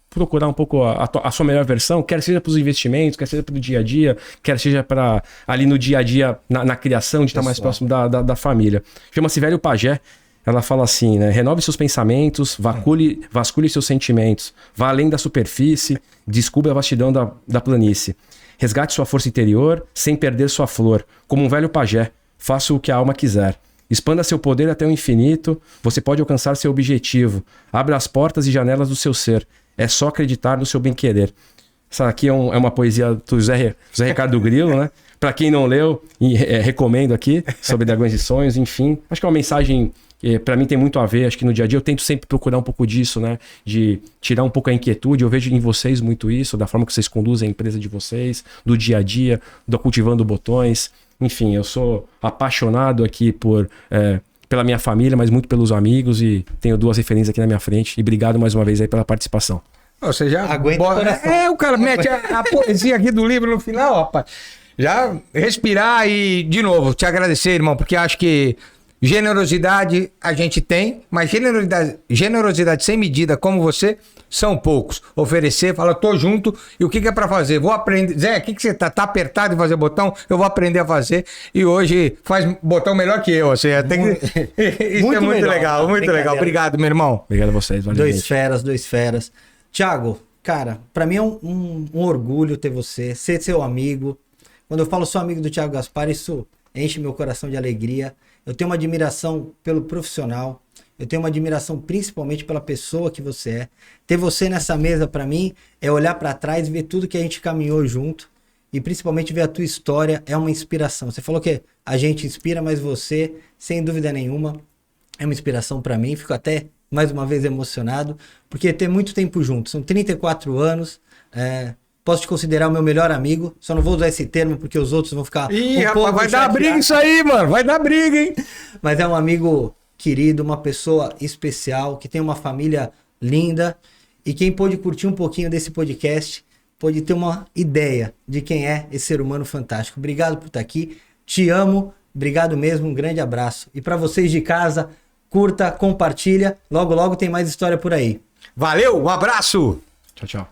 procurar um pouco a sua melhor versão, quer seja para os investimentos, quer seja para o dia a dia, quer seja para ali no dia a dia, na criação, de estar mais próximo da família. Chama-se Velho Pajé. Ela fala assim, né? Renove seus pensamentos, vasculhe seus sentimentos, vá além da superfície, descubra a vastidão da planície. Resgate sua força interior, sem perder sua flor. Como um velho pajé, faça o que a alma quiser. Expanda seu poder até o infinito, você pode alcançar seu objetivo. Abra as portas e janelas do seu ser. É só acreditar no seu bem-querer. Essa aqui é uma poesia do José Ricardo Grilo, né? Para quem não leu, recomendo aqui, sobre Dragões e Sonhos, enfim. Acho que é uma mensagem que para mim tem muito a ver, acho que no dia a dia eu tento sempre procurar um pouco disso, né? De tirar um pouco a inquietude, eu vejo em vocês muito isso, da forma que vocês conduzem a empresa de vocês, do dia a dia, do cultivando botões. Enfim, eu sou apaixonado aqui pela minha família, mas muito pelos amigos e tenho 2 referências aqui na minha frente. E obrigado mais uma vez aí pela participação. Você já aguenta o cara mete a poesia aqui do livro no final, rapaz. Já respirar e, de novo, te agradecer, irmão, porque acho que generosidade a gente tem, mas generosidade sem medida como você, são poucos. Oferecer, fala, tô junto, e o que é pra fazer? Vou aprender. Zé, o que você tá apertado em fazer botão? Eu vou aprender a fazer. E hoje faz botão melhor que eu. Assim, isso é muito legal, muito legal. Obrigado, meu irmão. Obrigado a vocês. Valeu, dois feras. Thiago, cara, pra mim é um orgulho ter você, ser seu amigo. Quando eu falo sou amigo do Thiago Gaspar, isso enche meu coração de alegria. Eu tenho uma admiração pelo profissional. Eu tenho uma admiração principalmente pela pessoa que você é. Ter você nessa mesa, pra mim, é olhar pra trás e ver tudo que a gente caminhou junto. E principalmente ver a tua história é uma inspiração. Você falou que a gente inspira, mas você, sem dúvida nenhuma, é uma inspiração pra mim. Fico até, mais uma vez, emocionado. Porque ter muito tempo junto. São 34 anos. Posso te considerar o meu melhor amigo. Só não vou usar esse termo porque os outros vão ficar... rapaz, vai dar briga isso aí, mano. Vai dar briga, hein? Mas é um amigo querido, uma pessoa especial, que tem uma família linda. E quem pôde curtir um pouquinho desse podcast, pôde ter uma ideia de quem é esse ser humano fantástico. Obrigado por estar aqui. Te amo. Obrigado mesmo. Um grande abraço. E para vocês de casa, curta, compartilha. Logo, logo tem mais história por aí. Valeu, um abraço. Tchau, tchau.